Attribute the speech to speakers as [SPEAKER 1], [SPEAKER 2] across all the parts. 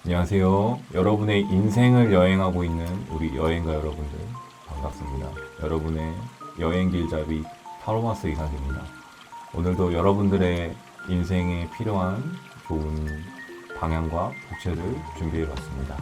[SPEAKER 1] 안녕하세요. 여러분의 인생을 여행하고 있는 우리 여행가 여러분들 반갑습니다. 여러분의 여행 길잡이 타로마스 이상입니다. 오늘도 여러분들의 인생에 필요한 좋은 방향과 복채를 준비해 봤습니다.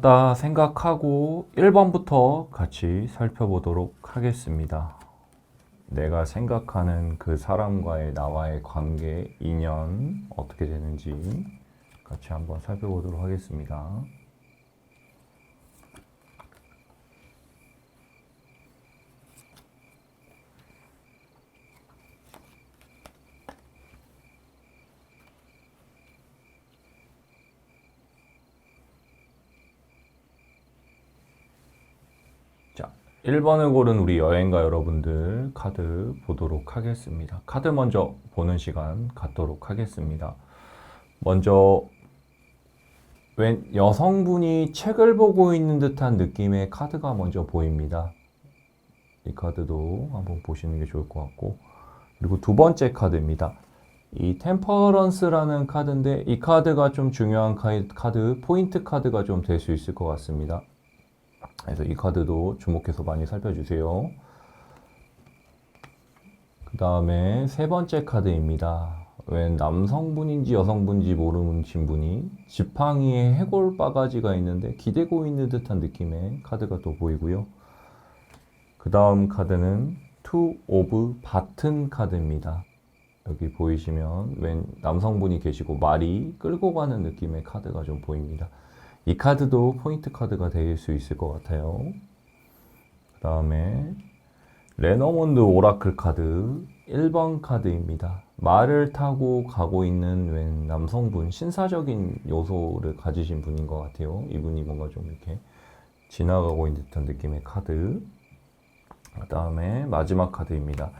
[SPEAKER 1] 다 생각하고 1번부터 같이 살펴보도록 하겠습니다. 내가 생각하는 그 사람과의 나와의 관계, 인연 어떻게 되는지 같이 한번 살펴보도록 하겠습니다. 자, 1번을 고른 우리 여행가 여러분들 카드 보도록 하겠습니다. 카드 먼저 보는 시간 갖도록 하겠습니다. 먼저 웬 여성분이 책을 보고 있는 듯한 느낌의 카드가 먼저 보입니다. 이 카드도 한번 보시는 게 좋을 것 같고, 그리고 두 번째 카드입니다. 이 템퍼런스라는 카드인데 이 카드가 좀 중요한 카드, 포인트 카드가 좀 될 수 있을 것 같습니다. 그래서 이 카드도 주목해서 많이 살펴주세요. 그 다음에 세 번째 카드입니다. 웬 남성분인지 여성분인지 모르신 분이 지팡이에 해골 바가지가 있는데 기대고 있는 듯한 느낌의 카드가 또 보이고요. 그 다음 카드는 투 오브 바튼 카드입니다. 여기 보이시면 웬 남성분이 계시고 말이 끌고 가는 느낌의 카드가 좀 보입니다. 이 카드도 포인트 카드가 될 수 있을 것 같아요. 그 다음에 레너몬드 오라클 카드 1번 카드입니다. 말을 타고 가고 있는 웬 남성분, 신사적인 요소를 가지신 분인 것 같아요. 이분이 뭔가 좀 이렇게 지나가고 있는 듯한 느낌의 카드. 그 다음에 마지막 카드입니다.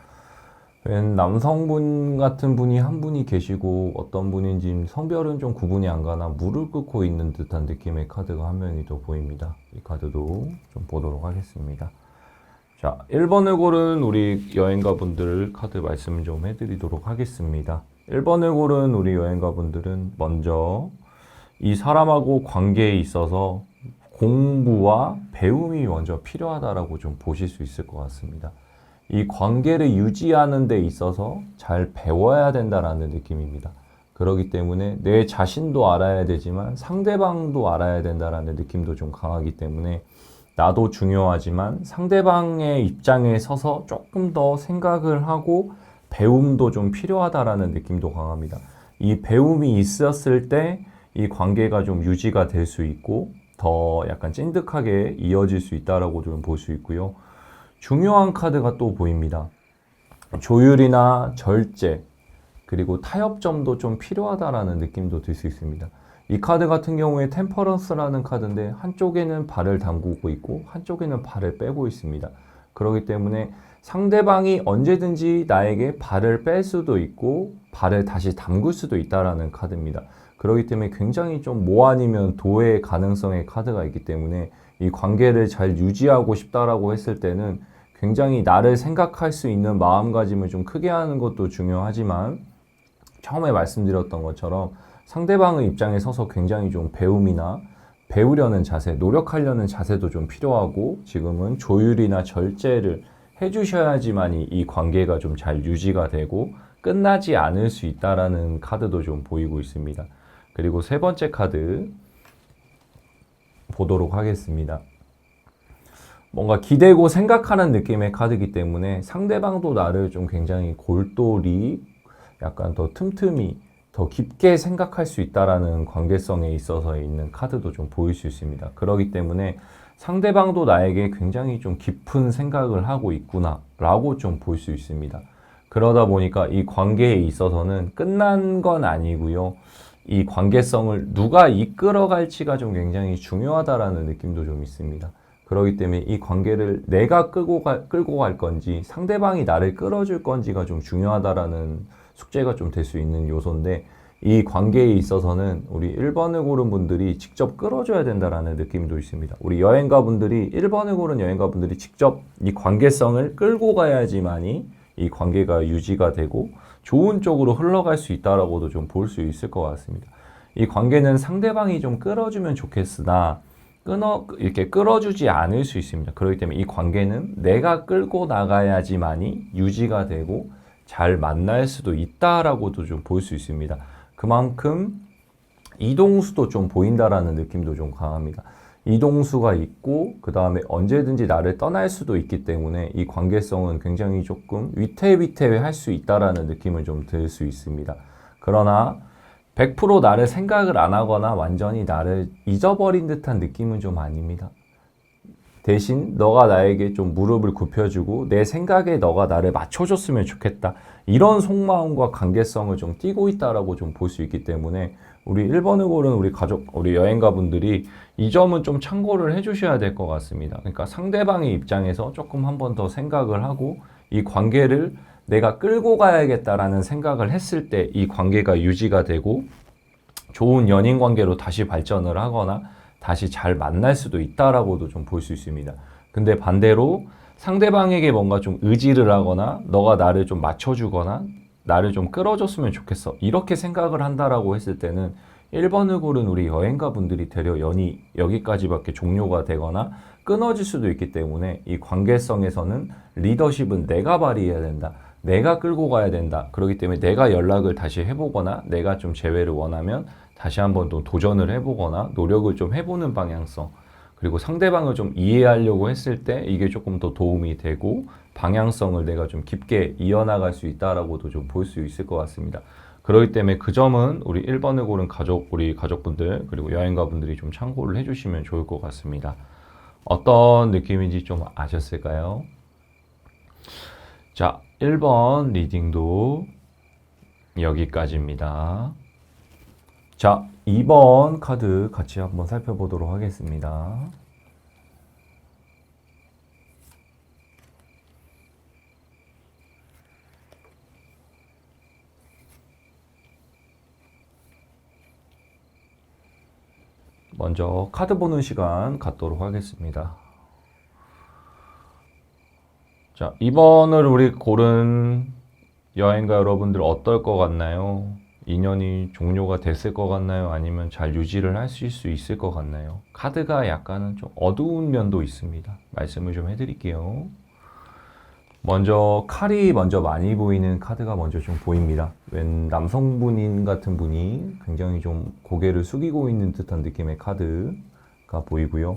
[SPEAKER 1] 웬 남성분 같은 분이 한 분이 계시고 어떤 분인지 성별은 좀 구분이 안 가나 물을 끓고 있는 듯한 느낌의 카드가 한 면이 더 보입니다. 이 카드도 좀 보도록 하겠습니다. 자, 1번을 고른 우리 여행가분들 카드 말씀 좀 해드리도록 하겠습니다. 1번을 고른 우리 여행가분들은 먼저 이 사람하고 관계에 있어서 공부와 배움이 먼저 필요하다라고 좀 보실 수 있을 것 같습니다. 이 관계를 유지하는 데 있어서 잘 배워야 된다라는 느낌입니다. 그렇기 때문에 내 자신도 알아야 되지만 상대방도 알아야 된다라는 느낌도 좀 강하기 때문에 나도 중요하지만 상대방의 입장에 서서 조금 더 생각을 하고 배움도 좀 필요하다라는 느낌도 강합니다. 이 배움이 있었을 때 이 관계가 좀 유지가 될 수 있고 더 약간 찐득하게 이어질 수 있다라고 좀 볼 수 있고요. 중요한 카드가 또 보입니다. 조율이나 절제 그리고 타협점도 좀 필요하다라는 느낌도 들 수 있습니다. 이 카드 같은 경우에 템퍼런스라는 카드인데 한쪽에는 발을 담그고 있고 한쪽에는 발을 빼고 있습니다. 그렇기 때문에 상대방이 언제든지 나에게 발을 뺄 수도 있고 발을 다시 담글 수도 있다라는 카드입니다. 그렇기 때문에 굉장히 좀 뭐 아니면 도의 가능성의 카드가 있기 때문에 이 관계를 잘 유지하고 싶다라고 했을 때는 굉장히 나를 생각할 수 있는 마음가짐을 좀 크게 하는 것도 중요하지만 처음에 말씀드렸던 것처럼 상대방의 입장에 서서 굉장히 좀 배움이나 배우려는 자세, 노력하려는 자세도 좀 필요하고 지금은 조율이나 절제를 해주셔야지만이 이 관계가 좀 잘 유지가 되고 끝나지 않을 수 있다라는 카드도 좀 보이고 있습니다. 그리고 세 번째 카드 보도록 하겠습니다. 뭔가 기대고 생각하는 느낌의 카드이기 때문에 상대방도 나를 좀 굉장히 골똘히 약간 더 틈틈이 더 깊게 생각할 수 있다라는 관계성에 있어서 있는 카드도 좀 보일 수 있습니다. 그렇기 때문에 상대방도 나에게 굉장히 좀 깊은 생각을 하고 있구나 라고 좀 볼 수 있습니다. 그러다 보니까 이 관계에 있어서는 끝난 건 아니고요. 이 관계성을 누가 이끌어갈지가 좀 굉장히 중요하다라는 느낌도 좀 있습니다. 그렇기 때문에 이 관계를 내가 끌고 갈 건지 상대방이 나를 끌어줄 건지가 좀 중요하다라는 숙제가 좀 될 수 있는 요소인데 이 관계에 있어서는 우리 1번을 고른 분들이 직접 끌어줘야 된다라는 느낌도 있습니다. 우리 여행가분들이 1번을 고른 여행가분들이 직접 이 관계성을 끌고 가야지만이 이 관계가 유지가 되고 좋은 쪽으로 흘러갈 수 있다라고도 좀 볼 수 있을 것 같습니다. 이 관계는 상대방이 좀 끌어주면 좋겠으나 이렇게 끌어주지 않을 수 있습니다. 그렇기 때문에 이 관계는 내가 끌고 나가야지만이 유지가 되고 잘 만날 수도 있다라고도 좀 볼 수 있습니다. 그만큼 이동수도 좀 보인다라는 느낌도 좀 강합니다. 이동수가 있고 그 다음에 언제든지 나를 떠날 수도 있기 때문에 이 관계성은 굉장히 조금 위태위태할 수 있다라는 느낌을 좀 들 수 있습니다. 그러나 100% 나를 생각을 안 하거나 완전히 나를 잊어버린 듯한 느낌은 좀 아닙니다. 대신 너가 나에게 좀 무릎을 굽혀주고 내 생각에 너가 나를 맞춰줬으면 좋겠다. 이런 속마음과 관계성을 좀 띠고 있다라고 좀 볼 수 있기 때문에 우리 1번을 고른 우리 가족, 우리 여행가분들이 이 점은 좀 참고를 해주셔야 될 것 같습니다. 그러니까 상대방의 입장에서 조금 한 번 더 생각을 하고 이 관계를 내가 끌고 가야겠다라는 생각을 했을 때 이 관계가 유지가 되고 좋은 연인 관계로 다시 발전을 하거나 다시 잘 만날 수도 있다라고도 좀 볼 수 있습니다. 근데 반대로 상대방에게 뭔가 좀 의지를 하거나 너가 나를 좀 맞춰주거나 나를 좀 끌어줬으면 좋겠어 이렇게 생각을 한다라고 했을 때는 1번을 고른 우리 여행가 분들이 되려 연이 여기까지밖에 종료가 되거나 끊어질 수도 있기 때문에 이 관계성에서는 리더십은 내가 발휘해야 된다. 내가 끌고 가야 된다. 그렇기 때문에 내가 연락을 다시 해보거나 내가 좀 재회를 원하면 다시 한번 또 도전을 해보거나 노력을 좀 해보는 방향성. 그리고 상대방을 좀 이해하려고 했을 때 이게 조금 더 도움이 되고 방향성을 내가 좀 깊게 이어나갈 수 있다라고도 좀 볼 수 있을 것 같습니다. 그렇기 때문에 그 점은 우리 1번을 고른 우리 가족분들 그리고 여행가분들이 좀 참고를 해주시면 좋을 것 같습니다. 어떤 느낌인지 좀 아셨을까요? 자, 1번 리딩도 여기까지입니다. 자, 2번 카드 같이 한번 살펴보도록 하겠습니다. 먼저 카드 보는 시간 갖도록 하겠습니다. 자, 2번을 우리 고른 여행가 여러분들 어떨 것 같나요? 인연이 종료가 됐을 것 같나요? 아니면 잘 유지를 하실 수 있을 것 같나요? 카드가 약간은 좀 어두운 면도 있습니다. 말씀을 좀 해드릴게요. 먼저 칼이 먼저 많이 보이는 카드가 먼저 좀 보입니다. 웬 남성분인 같은 분이 굉장히 좀 고개를 숙이고 있는 듯한 느낌의 카드가 보이고요.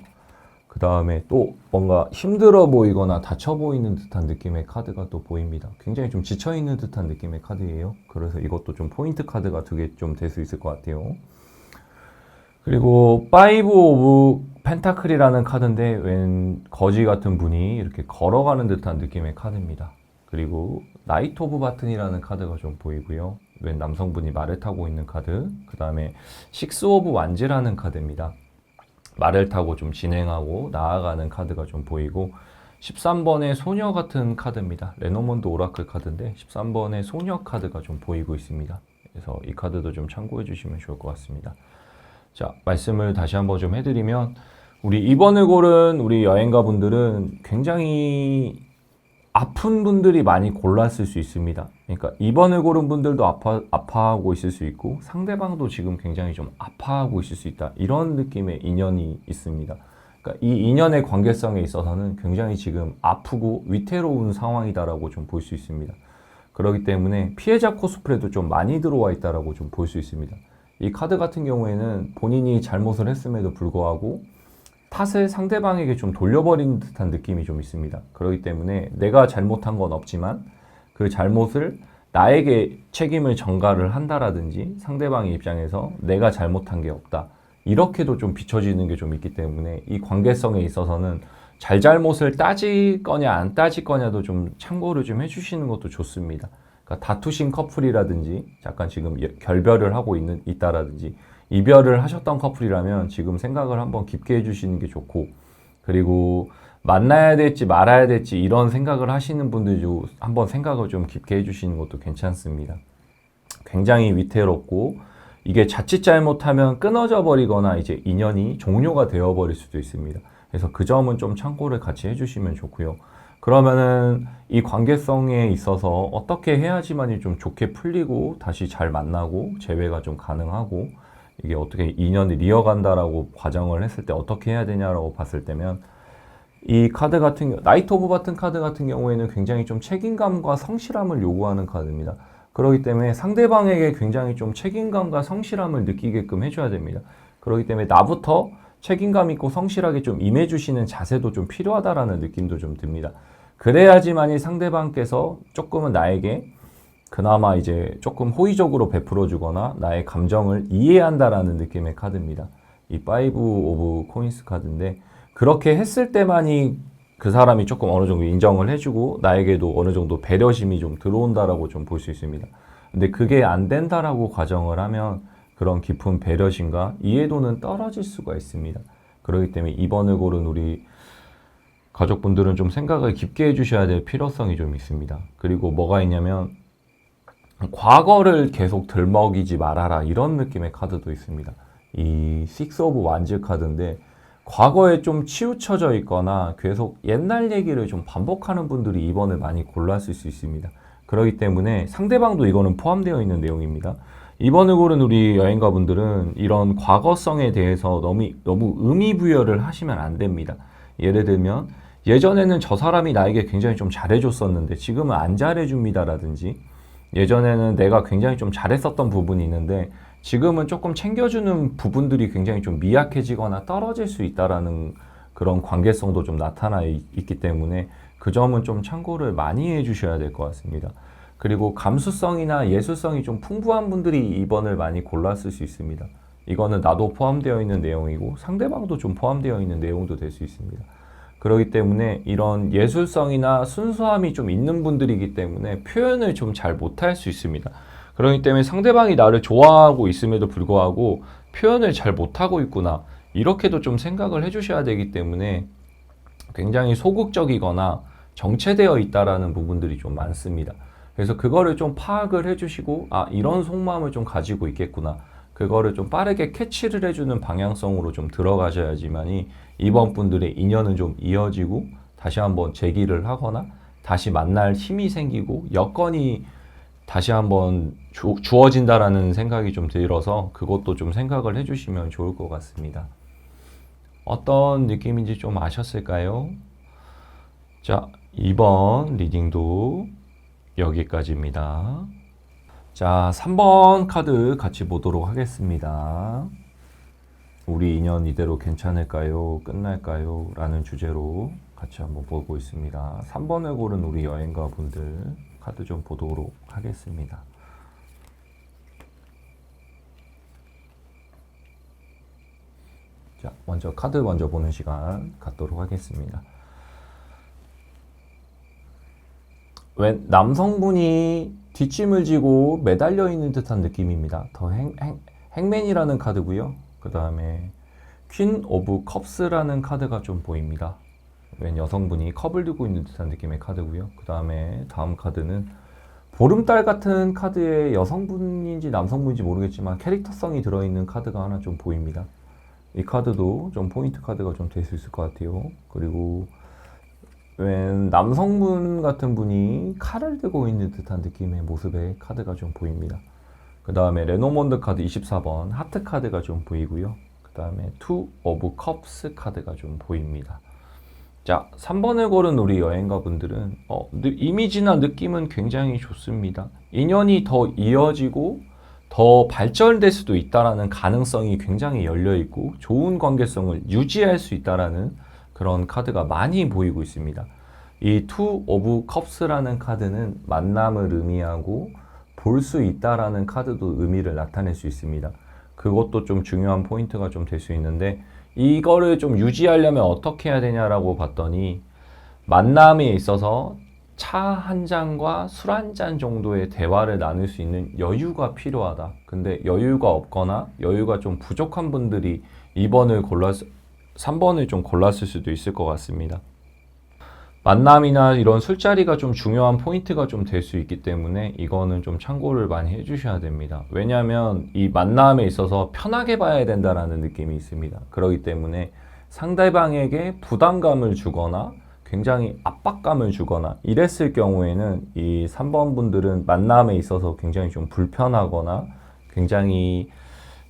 [SPEAKER 1] 그 다음에 또 뭔가 힘들어 보이거나 다쳐 보이는 듯한 느낌의 카드가 또 보입니다. 굉장히 좀 지쳐 있는 듯한 느낌의 카드예요. 그래서 이것도 좀 포인트 카드가 두 개 좀 될 수 있을 것 같아요. 그리고 5 오브 펜타클이라는 카드인데 웬 거지 같은 분이 이렇게 걸어가는 듯한 느낌의 카드입니다. 그리고 나이트 오브 바튼이라는 카드가 좀 보이고요. 웬 남성분이 말을 타고 있는 카드. 그 다음에 6 오브 완즈라는 카드입니다. 말을 타고 좀 진행하고 나아가는 카드가 좀 보이고 13번의 소녀 같은 카드입니다. 레노먼드 오라클 카드인데 13번의 소녀 카드가 좀 보이고 있습니다. 그래서 이 카드도 좀 참고해 주시면 좋을 것 같습니다. 자, 말씀을 다시 한번 좀 해드리면 우리 2번을 고른 우리 여행가 분들은 굉장히 아픈 분들이 많이 골랐을 수 있습니다. 그러니까 2번을 고른 분들도 아파하고 있을 수 있고 상대방도 지금 굉장히 좀 아파하고 있을 수 있다. 이런 느낌의 인연이 있습니다. 그러니까 이 인연의 관계성에 있어서는 굉장히 지금 아프고 위태로운 상황이다라고 좀 볼 수 있습니다. 그렇기 때문에 피해자 코스프레도 좀 많이 들어와 있다라고 좀 볼 수 있습니다. 이 카드 같은 경우에는 본인이 잘못을 했음에도 불구하고 탓을 상대방에게 좀 돌려버린 듯한 느낌이 좀 있습니다. 그렇기 때문에 내가 잘못한 건 없지만 그 잘못을 나에게 책임을 전가를 한다라든지 상대방의 입장에서 내가 잘못한 게 없다. 이렇게도 좀 비춰지는 게 좀 있기 때문에 이 관계성에 있어서는 잘잘못을 따질 거냐 안 따질 거냐도 좀 참고를 좀 해주시는 것도 좋습니다. 그러니까 다투신 커플이라든지 약간 지금 결별을 하고 있다라든지 이별을 하셨던 커플이라면 지금 생각을 한번 깊게 해주시는 게 좋고 그리고 만나야 될지 말아야 될지 이런 생각을 하시는 분들도 한번 생각을 좀 깊게 해주시는 것도 괜찮습니다. 굉장히 위태롭고 이게 자칫 잘못하면 끊어져 버리거나 이제 인연이 종료가 되어 버릴 수도 있습니다. 그래서 그 점은 좀 참고를 같이 해주시면 좋고요. 그러면은 이 관계성에 있어서 어떻게 해야지만이 좀 좋게 풀리고 다시 잘 만나고 재회가 좀 가능하고 이게 어떻게 인연을 이어간다라고 과정을 했을 때 어떻게 해야 되냐라고 봤을 때면 이 카드 같은 나이트 오브 바튼 카드 같은 경우에는 굉장히 좀 책임감과 성실함을 요구하는 카드입니다. 그렇기 때문에 상대방에게 굉장히 좀 책임감과 성실함을 느끼게끔 해줘야 됩니다. 그렇기 때문에 나부터 책임감 있고 성실하게 좀 임해주시는 자세도 좀 필요하다라는 느낌도 좀 듭니다. 그래야지만이 상대방께서 조금은 나에게 그나마 이제 조금 호의적으로 베풀어주거나 나의 감정을 이해한다라는 느낌의 카드입니다. 이 5 오브 코인스 카드인데 그렇게 했을 때만이 그 사람이 조금 어느 정도 인정을 해주고 나에게도 어느 정도 배려심이 좀 들어온다라고 좀 볼 수 있습니다. 근데 그게 안 된다라고 가정을 하면 그런 깊은 배려심과 이해도는 떨어질 수가 있습니다. 그렇기 때문에 2번을 고른 우리 가족분들은 좀 생각을 깊게 해주셔야 될 필요성이 좀 있습니다. 그리고 뭐가 있냐면 과거를 계속 들먹이지 말아라 이런 느낌의 카드도 있습니다. 이 6 오브 완즈 카드인데 과거에 좀 치우쳐져 있거나 계속 옛날 얘기를 좀 반복하는 분들이 2번을 많이 골랐을 수 있습니다. 그렇기 때문에 상대방도 이거는 포함되어 있는 내용입니다. 2번을 고른 우리 여행가분들은 이런 과거성에 대해서 너무 의미 부여를 하시면 안 됩니다. 예를 들면 예전에는 저 사람이 나에게 굉장히 좀 잘해줬었는데 지금은 안 잘해줍니다라든지 예전에는 내가 굉장히 좀 잘했었던 부분이 있는데 지금은 조금 챙겨주는 부분들이 굉장히 좀 미약해지거나 떨어질 수 있다라는 그런 관계성도 좀 나타나 있기 때문에 그 점은 좀 참고를 많이 해주셔야 될 것 같습니다. 그리고 감수성이나 예술성이 좀 풍부한 분들이 2번을 많이 골랐을 수 있습니다. 이거는 나도 포함되어 있는 내용이고 상대방도 좀 포함되어 있는 내용도 될 수 있습니다. 그렇기 때문에 이런 예술성이나 순수함이 좀 있는 분들이기 때문에 표현을 좀 잘 못할 수 있습니다. 그렇기 때문에 상대방이 나를 좋아하고 있음에도 불구하고 표현을 잘 못하고 있구나, 이렇게도 좀 생각을 해주셔야 되기 때문에 굉장히 소극적이거나 정체되어 있다라는 부분들이 좀 많습니다. 그래서 그거를 좀 파악을 해주시고, 아, 이런 속마음을 좀 가지고 있겠구나, 그거를 좀 빠르게 캐치를 해주는 방향성으로 좀 들어가셔야지만이 이번 분들의 인연은 좀 이어지고 다시 한번 재기를 하거나 다시 만날 힘이 생기고 여건이 다시 한번 주어진다라는 생각이 좀 들어서 그것도 좀 생각을 해주시면 좋을 것 같습니다. 어떤 느낌인지 좀 아셨을까요? 자, 이번 리딩도 여기까지입니다. 자, 3번 카드 같이 보도록 하겠습니다. 우리 인연 이대로 괜찮을까요? 끝날까요? 라는 주제로 같이 한번 보고 있습니다. 3번을 고른 우리 여행가 분들 카드 좀 보도록 하겠습니다. 자, 먼저 카드 먼저 보는 시간 갖도록 하겠습니다. 웬 남성분이 뒷짐을 지고 매달려 있는 듯한 느낌입니다. 더 행맨이라는 카드고요. 그 다음에 퀸 오브 컵스라는 카드가 좀 보입니다. 웬 여성분이 컵을 들고 있는 듯한 느낌의 카드고요. 그 다음에 다음 카드는 보름달 같은 카드에 여성분인지 남성분인지 모르겠지만 캐릭터성이 들어있는 카드가 하나 좀 보입니다. 이 카드도 좀 포인트 카드가 좀 될 수 있을 것 같아요. 그리고 웬 남성분 같은 분이 칼을 들고 있는 듯한 느낌의 모습의 카드가 좀 보입니다. 그 다음에 레노몬드 카드 24번 하트 카드가 좀 보이고요. 그 다음에 투 오브 컵스 카드가 좀 보입니다. 자, 3번을 고른 우리 여행가 분들은 이미지나 느낌은 굉장히 좋습니다. 인연이 더 이어지고 더 발전될 수도 있다라는 가능성이 굉장히 열려있고 좋은 관계성을 유지할 수 있다라는 그런 카드가 많이 보이고 있습니다. 이 투 오브 컵스라는 카드는 만남을 의미하고 볼 수 있다라는 카드도 의미를 나타낼 수 있습니다. 그것도 좀 중요한 포인트가 좀 될 수 있는데 이거를 좀 유지하려면 어떻게 해야 되냐라고 봤더니 만남에 있어서 차 한 잔과 술 한 잔 정도의 대화를 나눌 수 있는 여유가 필요하다. 근데 여유가 없거나 여유가 좀 부족한 분들이 3번을 좀 골랐을 수도 있을 것 같습니다. 만남이나 이런 술자리가 좀 중요한 포인트가 좀 될 수 있기 때문에 이거는 좀 참고를 많이 해주셔야 됩니다. 왜냐하면 이 만남에 있어서 편하게 봐야 된다라는 느낌이 있습니다. 그렇기 때문에 상대방에게 부담감을 주거나 굉장히 압박감을 주거나 이랬을 경우에는 이 3번 분들은 만남에 있어서 굉장히 좀 불편하거나 굉장히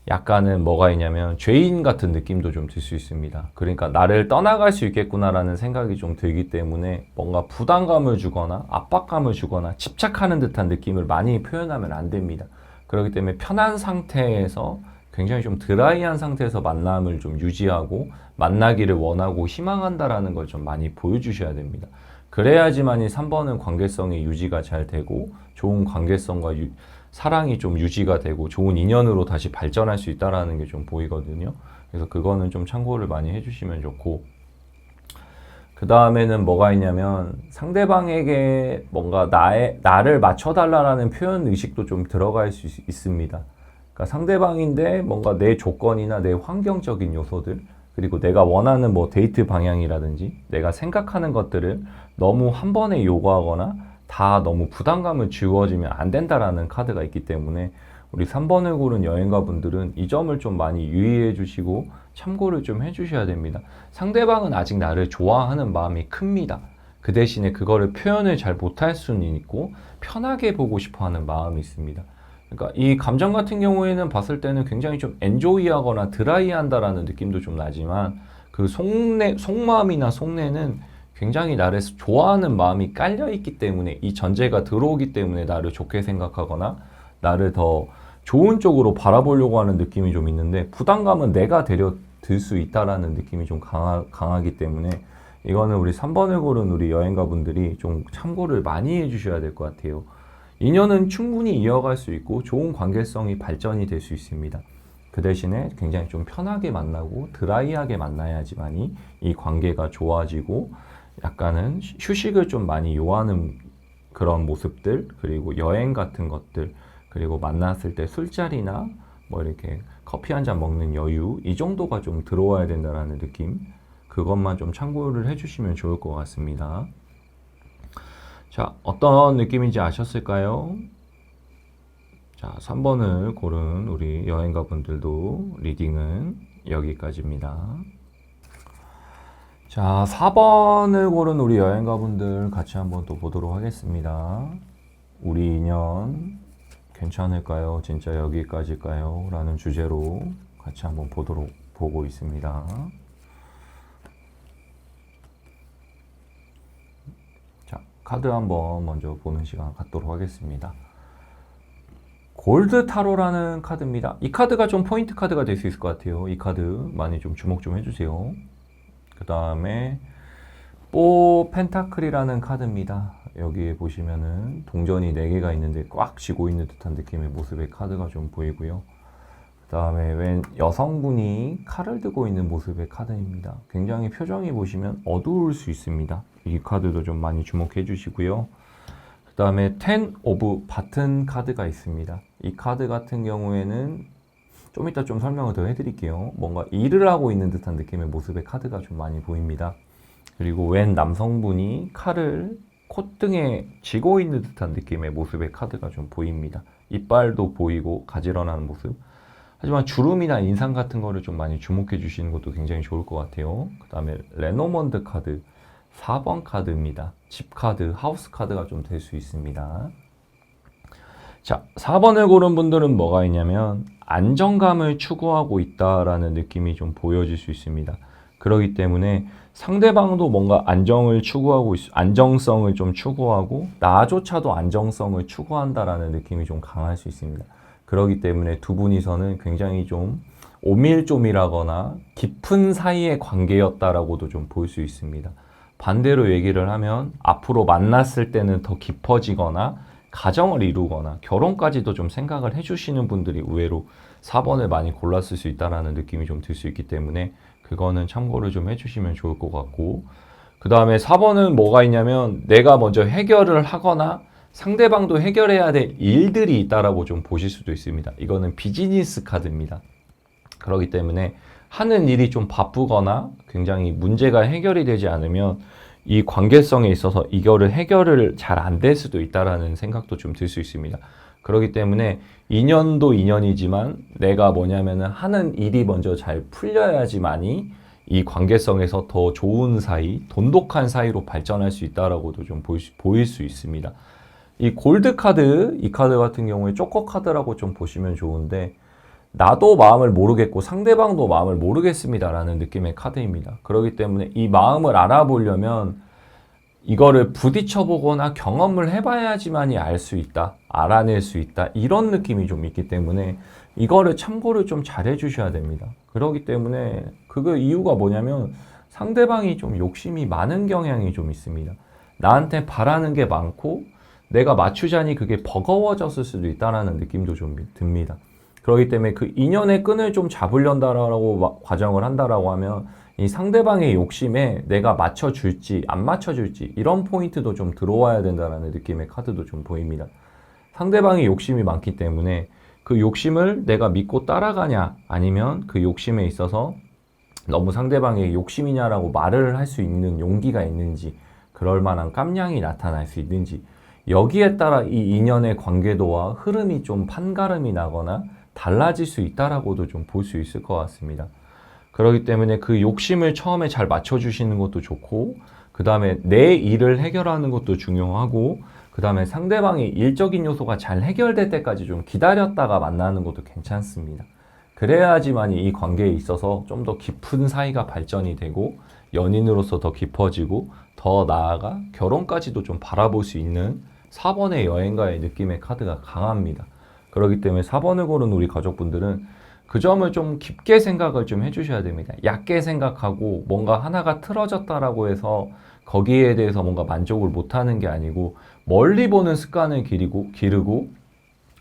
[SPEAKER 1] 약간은 뭐가 있냐면 죄인 같은 느낌도 좀 들 수 있습니다. 그러니까 나를 떠나갈 수 있겠구나라는 생각이 좀 들기 때문에 뭔가 부담감을 주거나 압박감을 주거나 집착하는 듯한 느낌을 많이 표현하면 안 됩니다. 그렇기 때문에 편한 상태에서 굉장히 좀 드라이한 상태에서 만남을 좀 유지하고 만나기를 원하고 희망한다라는 걸 좀 많이 보여주셔야 됩니다. 그래야지만이 3번은 관계성의 유지가 잘 되고 좋은 관계성과 사랑이 좀 유지가 되고 좋은 인연으로 다시 발전할 수 있다라는 게 좀 보이거든요. 그래서 그거는 좀 참고를 많이 해주시면 좋고, 그 다음에는 뭐가 있냐면 상대방에게 뭔가 나를 맞춰달라는 표현 의식도 좀 들어갈 수 있습니다. 그러니까 상대방인데 뭔가 내 조건이나 내 환경적인 요소들, 그리고 내가 원하는 뭐 데이트 방향이라든지 내가 생각하는 것들을 너무 한 번에 요구하거나 다 너무 부담감을 주어지면 안 된다라는 카드가 있기 때문에 우리 3번을 고른 여행가 분들은 이 점을 좀 많이 유의해 주시고 참고를 좀 해 주셔야 됩니다. 상대방은 아직 나를 좋아하는 마음이 큽니다. 그 대신에 그거를 표현을 잘 못할 수는 있고 편하게 보고 싶어 하는 마음이 있습니다. 그러니까 이 감정 같은 경우에는 봤을 때는 굉장히 좀 엔조이하거나 드라이한다라는 느낌도 좀 나지만 그 속마음이나 속내는 굉장히 나를 좋아하는 마음이 깔려있기 때문에 이 전제가 들어오기 때문에 나를 좋게 생각하거나 나를 더 좋은 쪽으로 바라보려고 하는 느낌이 좀 있는데 부담감은 내가 들 수 있다라는 느낌이 좀 강하기 때문에 이거는 우리 3번을 고른 우리 여행가분들이 좀 참고를 많이 해주셔야 될 것 같아요. 인연은 충분히 이어갈 수 있고 좋은 관계성이 발전이 될 수 있습니다. 그 대신에 굉장히 좀 편하게 만나고 드라이하게 만나야지만이 이 관계가 좋아지고 약간은 휴식을 좀 많이 요하는 그런 모습들, 그리고 여행 같은 것들, 그리고 만났을 때 술자리나 뭐 이렇게 커피 한 잔 먹는 여유, 이 정도가 좀 들어와야 된다는 느낌, 그것만 좀 참고를 해주시면 좋을 것 같습니다. 자, 어떤 느낌인지 아셨을까요? 자, 3번을 고른 우리 여행가분들도 리딩은 여기까지입니다. 자, 4번을 고른 우리 여행가분들 같이 한번 또 보도록 하겠습니다. 우리 인연 괜찮을까요? 진짜 여기까지일까요? 라는 주제로 같이 한번 보고 있습니다. 자, 카드 한번 먼저 보는 시간 갖도록 하겠습니다. 골드 타로라는 카드입니다. 이 카드가 좀 포인트 카드가 될 수 있을 것 같아요. 이 카드 많이 좀 주목 좀 해주세요. 그 다음에 뽀 펜타클이라는 카드입니다. 여기에 보시면은 동전이 4개가 있는데 꽉 쥐고 있는 듯한 느낌의 모습의 카드가 좀 보이고요. 그 다음에 웬 여성분이 칼을 들고 있는 모습의 카드입니다. 굉장히 표정이 보시면 어두울 수 있습니다. 이 카드도 좀 많이 주목해 주시고요. 그 다음에 10 오브 바튼 카드가 있습니다. 이 카드 같은 경우에는 좀 이따 좀 설명을 더 해드릴게요. 뭔가 일을 하고 있는 듯한 느낌의 모습의 카드가 좀 많이 보입니다. 그리고 웬 남성분이 칼을 콧등에 쥐고 있는 듯한 느낌의 모습의 카드가 좀 보입니다. 이빨도 보이고 가지런한 모습. 하지만 주름이나 인상 같은 거를 좀 많이 주목해 주시는 것도 굉장히 좋을 것 같아요. 그 다음에 레노먼드 카드 4번 카드입니다. 집 카드, 하우스 카드가 좀 될 수 있습니다. 자, 4번을 고른 분들은 뭐가 있냐면 안정감을 추구하고 있다라는 느낌이 좀 보여질 수 있습니다. 그렇기 때문에 상대방도 뭔가 안정성을 좀 추구하고 나조차도 안정성을 추구한다라는 느낌이 좀 강할 수 있습니다. 그렇기 때문에 두 분이서는 굉장히 좀 오밀조밀하거나 깊은 사이의 관계였다라고도 좀 볼 수 있습니다. 반대로 얘기를 하면 앞으로 만났을 때는 더 깊어지거나 가정을 이루거나 결혼까지도 좀 생각을 해주시는 분들이 의외로 4번을 많이 골랐을 수 있다는 느낌이 좀 들 수 있기 때문에 그거는 참고를 좀 해주시면 좋을 것 같고, 그 다음에 4번은 뭐가 있냐면 내가 먼저 해결을 하거나 상대방도 해결해야 될 일들이 있다라고 좀 보실 수도 있습니다. 이거는 비즈니스 카드입니다. 그렇기 때문에 하는 일이 좀 바쁘거나 굉장히 문제가 해결이 되지 않으면 이 관계성에 있어서 이거를 해결을 잘 안 될 수도 있다라는 생각도 좀 들 수 있습니다. 그렇기 때문에 인연도 인연이지만 내가 뭐냐면은 하는 일이 먼저 잘 풀려야지만이 이 관계성에서 더 좋은 사이, 돈독한 사이로 발전할 수 있다라고도 좀 보일 수 있습니다. 이 골드 카드, 이 카드 같은 경우에 쪼커 카드라고 좀 보시면 좋은데 나도 마음을 모르겠고 상대방도 마음을 모르겠습니다라는 느낌의 카드입니다. 그렇기 때문에 이 마음을 알아보려면 이거를 부딪혀보거나 경험을 해봐야지만이 알 수 있다, 알아낼 수 있다, 이런 느낌이 좀 있기 때문에 이거를 참고를 좀 잘 해주셔야 됩니다. 그렇기 때문에 그 이유가 뭐냐면 상대방이 좀 욕심이 많은 경향이 좀 있습니다. 나한테 바라는 게 많고 내가 맞추자니 그게 버거워졌을 수도 있다는 느낌도 좀 듭니다. 그렇기 때문에 그 인연의 끈을 좀 잡으려고 과정을 한다라고 하면 이 상대방의 욕심에 내가 맞춰줄지 안 맞춰줄지 이런 포인트도 좀 들어와야 된다는 느낌의 카드도 좀 보입니다. 상대방이 욕심이 많기 때문에 그 욕심을 내가 믿고 따라가냐 아니면 그 욕심에 있어서 너무 상대방의 욕심이냐라고 말을 할 수 있는 용기가 있는지, 그럴 만한 깜냥이 나타날 수 있는지, 여기에 따라 이 인연의 관계도와 흐름이 좀 판가름이 나거나 달라질 수 있다라고도 좀 볼 수 있을 것 같습니다. 그렇기 때문에 그 욕심을 처음에 잘 맞춰주시는 것도 좋고, 그 다음에 내 일을 해결하는 것도 중요하고, 그 다음에 상대방의 일적인 요소가 잘 해결될 때까지 좀 기다렸다가 만나는 것도 괜찮습니다. 그래야지만이 이 관계에 있어서 좀 더 깊은 사이가 발전이 되고 연인으로서 더 깊어지고 더 나아가 결혼까지도 좀 바라볼 수 있는 4번의 여행가의 느낌의 카드가 강합니다. 그렇기 때문에 4번을 고른 우리 가족분들은 그 점을 좀 깊게 생각을 좀 해주셔야 됩니다. 얕게 생각하고 뭔가 하나가 틀어졌다라고 해서 거기에 대해서 뭔가 만족을 못하는 게 아니고 멀리 보는 습관을 기르고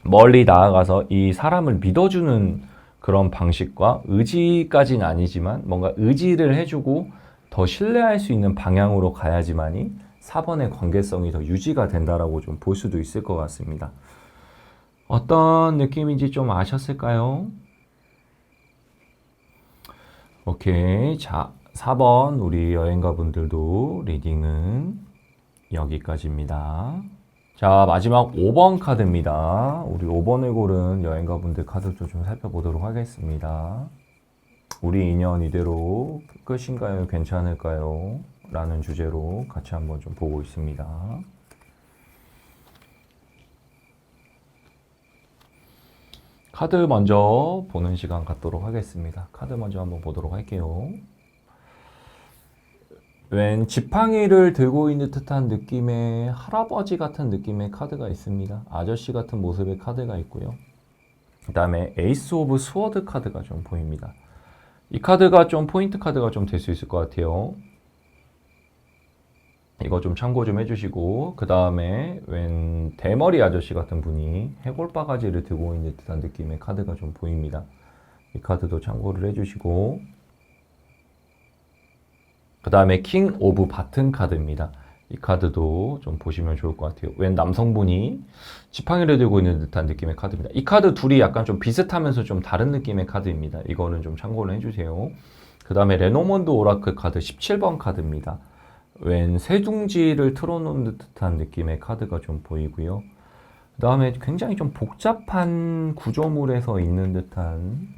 [SPEAKER 1] 멀리 나아가서 이 사람을 믿어주는 그런 방식과 의지까지는 아니지만 뭔가 의지를 해주고 더 신뢰할 수 있는 방향으로 가야지만이 4번의 관계성이 더 유지가 된다라고 좀 볼 수도 있을 것 같습니다. 어떤 느낌인지 좀 아셨을까요? 오케이. 자, 4번 우리 여행가분들도 리딩은 여기까지입니다. 자, 마지막 5번 카드입니다. 우리 5번을 고른 여행가분들 카드도 좀 살펴보도록 하겠습니다. 우리 인연 이대로 끝인가요? 괜찮을까요? 라는 주제로 같이 한번 좀 보고 있습니다. 카드 먼저 보는 시간 갖도록 하겠습니다. 카드 먼저 한번 보도록 할게요. 웬 지팡이를 들고 있는 듯한 느낌의 할아버지 같은 느낌의 카드가 있습니다. 아저씨 같은 모습의 카드가 있고요. 그 다음에 에이스 오브 스워드 카드가 좀 보입니다. 이 카드가 좀 포인트 카드가 좀 될 수 있을 것 같아요. 이거 좀 참고 좀 해주시고, 그 다음에 웬 대머리 아저씨 같은 분이 해골바가지를 들고 있는 듯한 느낌의 카드가 좀 보입니다. 이 카드도 참고를 해주시고, 그 다음에 킹 오브 바튼 카드입니다. 이 카드도 좀 보시면 좋을 것 같아요. 웬 남성분이 지팡이를 들고 있는 듯한 느낌의 카드입니다. 이 카드 둘이 약간 좀 비슷하면서 좀 다른 느낌의 카드입니다. 이거는 좀 참고를 해주세요. 그 다음에 레노먼드 오라클 카드 17번 카드입니다. 웬 새둥지를 틀어놓는 듯한 느낌의 카드가 좀 보이고요. 그 다음에 굉장히 좀 복잡한 구조물에서 있는 듯한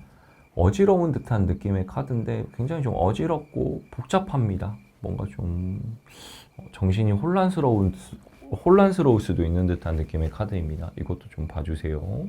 [SPEAKER 1] 어지러운 듯한 느낌의 카드인데 굉장히 좀 어지럽고 복잡합니다. 뭔가 좀 정신이 혼란스러울 수도 있는 듯한 느낌의 카드입니다. 이것도 좀 봐주세요.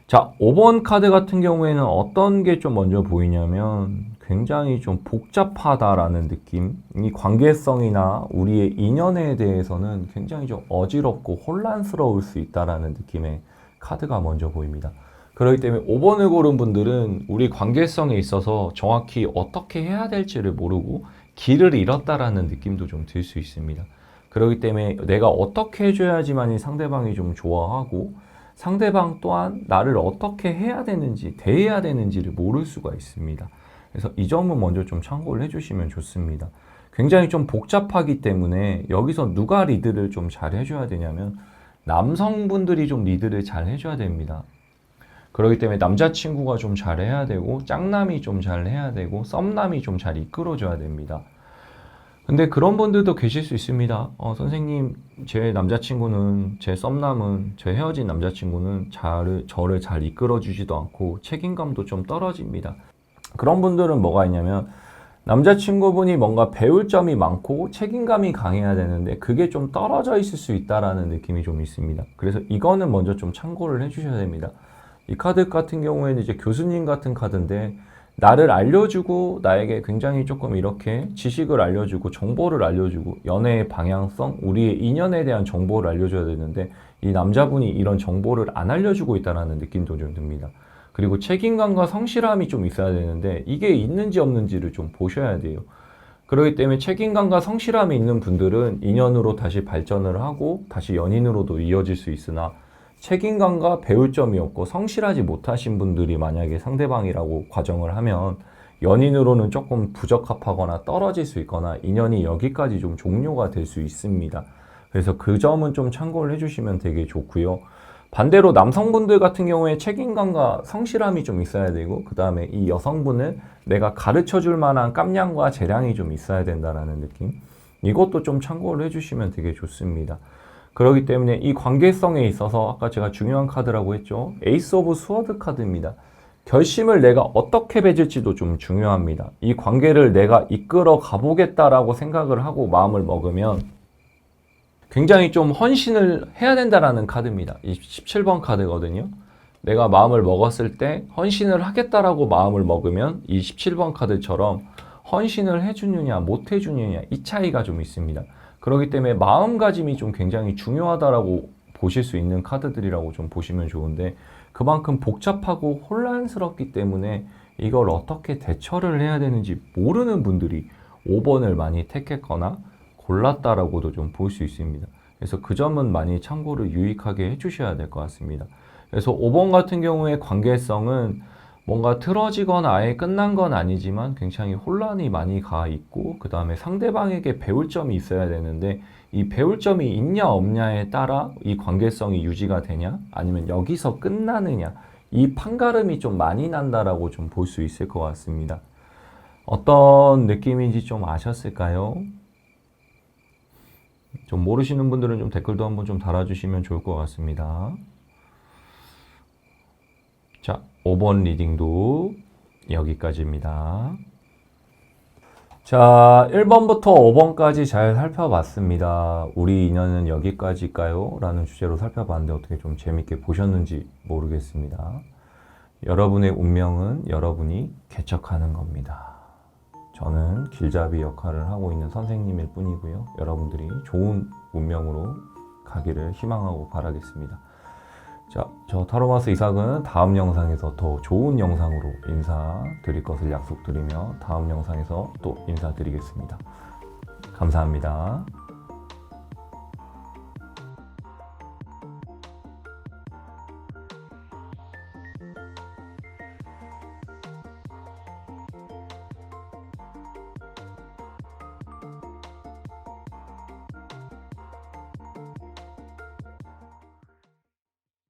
[SPEAKER 1] 자, 5번 카드 같은 경우에는 어떤 게 좀 먼저 보이냐면 굉장히 좀 복잡하다라는 느낌. 이 관계성이나 우리의 인연에 대해서는 굉장히 좀 어지럽고 혼란스러울 수 있다라는 느낌의 카드가 먼저 보입니다. 그렇기 때문에 5번을 고른 분들은 우리 관계성에 있어서 정확히 어떻게 해야 될지를 모르고 길을 잃었다라는 느낌도 좀 들 수 있습니다. 그렇기 때문에 내가 어떻게 해줘야지만 상대방이 좀 좋아하고 상대방 또한 나를 어떻게 해야 되는지, 대해야 되는지를 모를 수가 있습니다. 그래서 이 점은 먼저 좀 참고를 해주시면 좋습니다. 굉장히 좀 복잡하기 때문에 여기서 누가 리드를 좀 잘 해줘야 되냐면 남성분들이 좀 리드를 잘 해줘야 됩니다. 그렇기 때문에 남자친구가 좀 잘해야 되고 짝남이 좀 잘해야 되고 썸남이 좀 잘 이끌어줘야 됩니다. 근데 그런 분들도 계실 수 있습니다. 선생님, 제 남자친구는, 제 썸남은, 제 헤어진 남자친구는 저를 잘 이끌어주지도 않고 책임감도 좀 떨어집니다. 그런 분들은 뭐가 있냐면 남자친구분이 뭔가 배울 점이 많고 책임감이 강해야 되는데 그게 좀 떨어져 있을 수 있다라는 느낌이 좀 있습니다. 그래서 이거는 먼저 좀 참고를 해주셔야 됩니다. 이 카드 같은 경우에는 이제 교수님 같은 카드인데 나를 알려주고 나에게 굉장히 조금 이렇게 지식을 알려주고 정보를 알려주고 연애의 방향성, 우리의 인연에 대한 정보를 알려줘야 되는데 이 남자분이 이런 정보를 안 알려주고 있다는 느낌도 좀 듭니다. 그리고 책임감과 성실함이 좀 있어야 되는데 이게 있는지 없는지를 좀 보셔야 돼요. 그렇기 때문에 책임감과 성실함이 있는 분들은 인연으로 다시 발전을 하고 다시 연인으로도 이어질 수 있으나 책임감과 배울 점이 없고 성실하지 못하신 분들이 만약에 상대방이라고 가정을 하면 연인으로는 조금 부적합하거나 떨어질 수 있거나 인연이 여기까지 좀 종료가 될 수 있습니다. 그래서 그 점은 좀 참고를 해주시면 되게 좋고요. 반대로 남성분들 같은 경우에 책임감과 성실함이 좀 있어야 되고 그 다음에 이 여성분은 내가 가르쳐 줄 만한 깜냥과 재량이 좀 있어야 된다는 느낌, 이것도 좀 참고를 해주시면 되게 좋습니다. 그렇기 때문에 이 관계성에 있어서 아까 제가 중요한 카드라고 했죠. 에이스 오브 스워드 카드입니다. 결심을 내가 어떻게 맺을지도 좀 중요합니다. 이 관계를 내가 이끌어 가보겠다라고 생각을 하고 마음을 먹으면 굉장히 좀 헌신을 해야 된다라는 카드입니다. 이 17번 카드거든요. 내가 마음을 먹었을 때 헌신을 하겠다라고 마음을 먹으면 이 17번 카드처럼 헌신을 해주느냐 못 해주느냐 이 차이가 좀 있습니다. 그렇기 때문에 마음가짐이 좀 굉장히 중요하다라고 보실 수 있는 카드들이라고 좀 보시면 좋은데 그만큼 복잡하고 혼란스럽기 때문에 이걸 어떻게 대처를 해야 되는지 모르는 분들이 5번을 많이 택했거나 골랐다라고도 좀 볼 수 있습니다. 그래서 그 점은 많이 참고를 유익하게 해주셔야 될 것 같습니다. 그래서 5번 같은 경우에 관계성은 뭔가 틀어지거나 아예 끝난 건 아니지만 굉장히 혼란이 많이 가 있고, 그 다음에 상대방에게 배울 점이 있어야 되는데 이 배울 점이 있냐 없냐에 따라 이 관계성이 유지가 되냐 아니면 여기서 끝나느냐, 이 판가름이 좀 많이 난다라고 좀 볼 수 있을 것 같습니다. 어떤 느낌인지 좀 아셨을까요? 좀 모르시는 분들은 좀 댓글도 한번 좀 달아주시면 좋을 것 같습니다. 자, 5번 리딩도 여기까지입니다. 자, 1번부터 5번까지 잘 살펴봤습니다. 우리 인연은 여기까지일까요? 라는 주제로 살펴봤는데 어떻게 좀 재밌게 보셨는지 모르겠습니다. 여러분의 운명은 여러분이 개척하는 겁니다. 저는 길잡이 역할을 하고 있는 선생님일 뿐이고요. 여러분들이 좋은 운명으로 가기를 희망하고 바라겠습니다. 자, 저 타로마스 이삭은 다음 영상에서 더 좋은 영상으로 인사드릴 것을 약속드리며 다음 영상에서 또 인사드리겠습니다. 감사합니다.